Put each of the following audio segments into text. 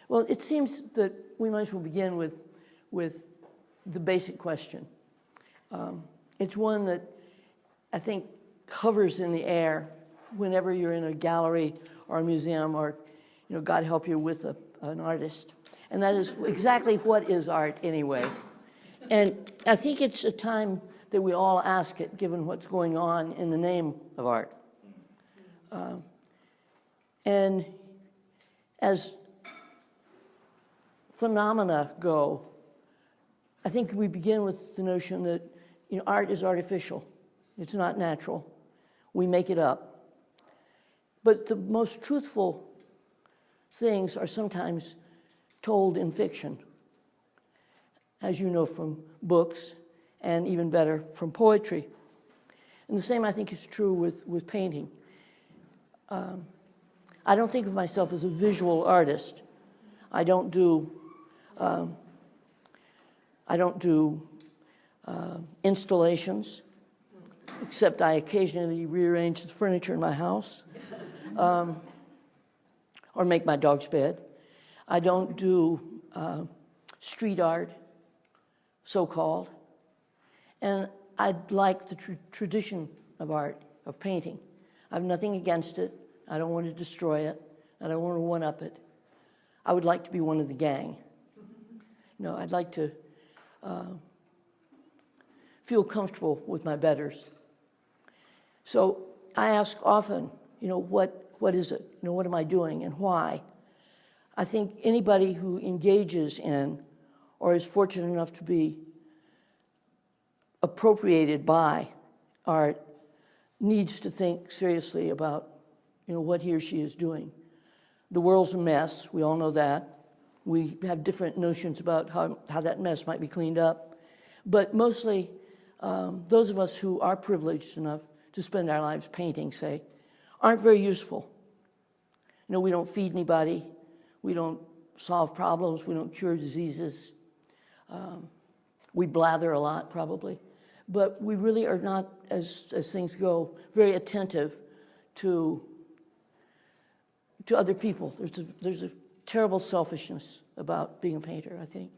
Well, it seems that we might as well begin with the basic question. It's one that I think hovers in the air whenever you're in a gallery or a museum or, God help you, with an artist. And that is exactly what is art anyway. And I think it's a time that we all ask it, given what's going on in the name of art. And as phenomena go, I think we begin with the notion that art is artificial. It's not natural. We make it up. But the most truthful things are sometimes told in fiction, as you know from books, and even better from poetry. And the same, I think, is true with painting. I don't think of myself as a visual artist. I don't do installations, except I occasionally rearrange the furniture in my house, or make my dog's bed. I don't do street art, so-called. And I like the tradition of art, of painting. I have nothing against it. I don't want to destroy it. I don't want to one-up it. I would like to be one of the gang. I'd like to feel comfortable with my betters. So I ask often, what is it? What am I doing and why? I think anybody who engages in or is fortunate enough to be appropriated by art needs to think seriously about, what he or she is doing. The world's a mess. We all know that. We have different notions about how that mess might be cleaned up. But mostly, those of us who are privileged enough to spend our lives painting, say, aren't very useful. We don't feed anybody. We don't solve problems. We don't cure diseases. We blather a lot, probably. But we really are not, as things go, very attentive to other people. There's a terrible selfishness about being a painter, I think.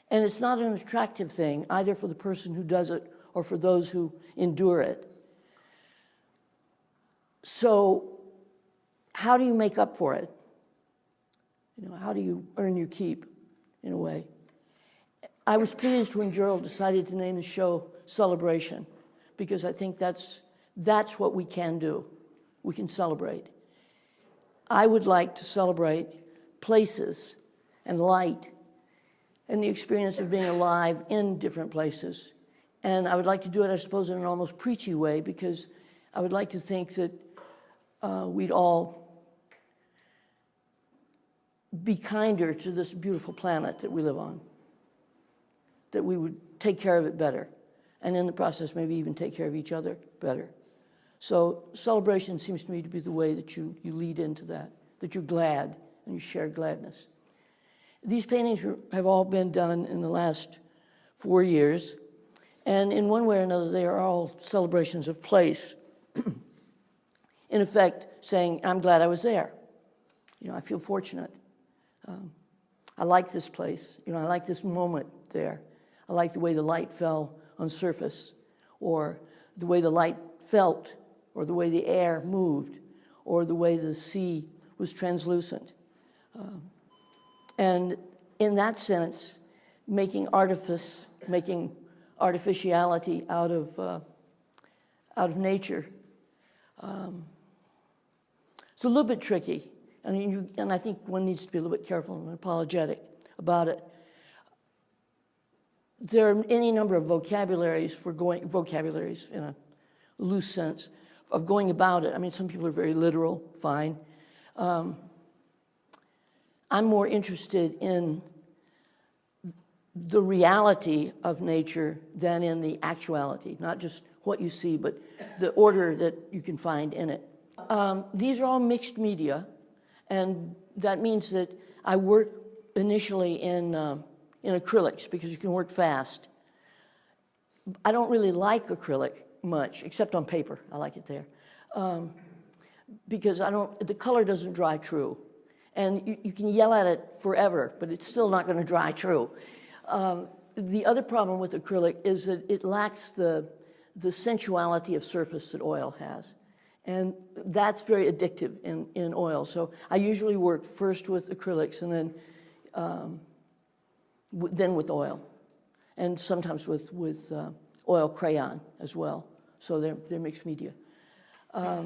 And it's not an attractive thing, either for the person who does it or for those who endure it. So how do you make up for it? How do you earn your keep, in a way? I was pleased when Jerald decided to name the show Celebration, because I think that's what we can do. We can celebrate. I would like to celebrate places and light and the experience of being alive in different places. And I would like to do it, I suppose, in an almost preachy way, because I would like to think that we'd all be kinder to this beautiful planet that we live on, that we would take care of it better, and in the process maybe even take care of each other better. So celebration seems to me to be the way that you lead into that you're glad and you share gladness. These paintings have all been done in the last 4 years, and in one way or another they are all celebrations of place. In effect, saying, I'm glad I was there. I feel fortunate. I like this place. I like this moment there. I like the way the light fell on surface, or the way the light felt, or the way the air moved, or the way the sea was translucent. And in that sense, making artificiality out of nature, it's a little bit tricky. And I think one needs to be a little bit careful and apologetic about it. There are any number of vocabularies in a loose sense, of going about it. Some people are very literal, fine. I'm more interested in the reality of nature than in the actuality, not just what you see, but the order that you can find in it. These are all mixed media. And that means that I work initially in acrylics, because you can work fast. I don't really like acrylic much, except on paper. I like it there. Because the color doesn't dry true. And you can yell at it forever, but it's still not going to dry true. The other problem with acrylic is that it lacks the sensuality of surface that oil has. And that's very addictive in oil. So I usually work first with acrylics and then with oil. And sometimes with oil crayon as well. So they're mixed media. I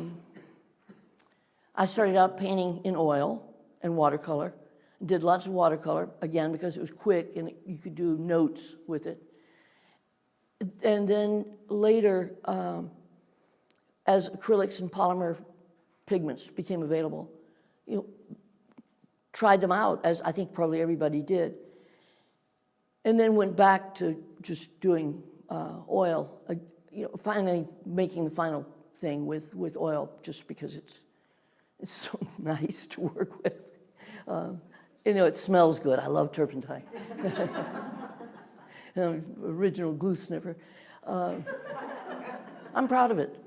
started out painting in oil and watercolor. Did lots of watercolor, again, because it was quick and you could do notes with it. And then later, as acrylics and polymer pigments became available, tried them out, as I think probably everybody did. And then went back to just doing oil, finally making the final thing with oil, just because it's so nice to work with. It smells good. I love turpentine. Original glue sniffer. I'm proud of it.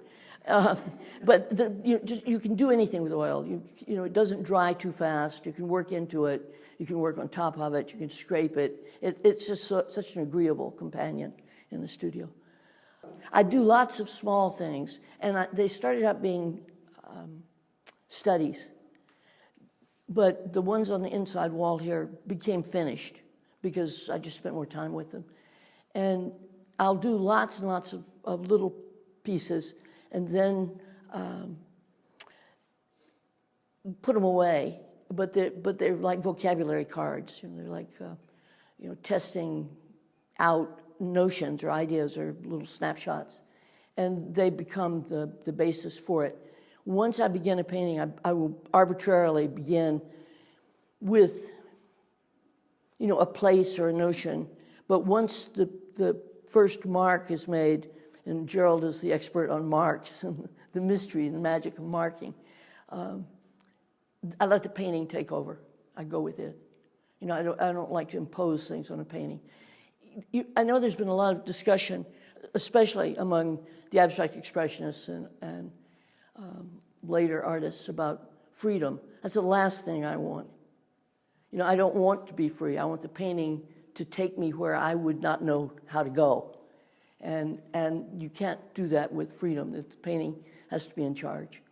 But you can do anything with oil. It doesn't dry too fast. You can work into it. You can work on top of it. You can scrape it. It's just such an agreeable companion in the studio. I do lots of small things, and they started out being studies. But the ones on the inside wall here became finished because I just spent more time with them. And I'll do lots and lots of little pieces and then put them away. But they're like vocabulary cards. They're like testing out notions or ideas or little snapshots, and they become the basis for it. Once I begin a painting, I will arbitrarily begin with a place or a notion. But once the first mark is made, and Jerald is the expert on marks and the mystery and the magic of marking, I let the painting take over. I go with it. I don't like to impose things on a painting. I know there's been a lot of discussion, especially among the abstract expressionists and later artists, about freedom. That's the last thing I want. I don't want to be free. I want the painting to take me where I would not know how to go. And you can't do that with freedom. The painting has to be in charge.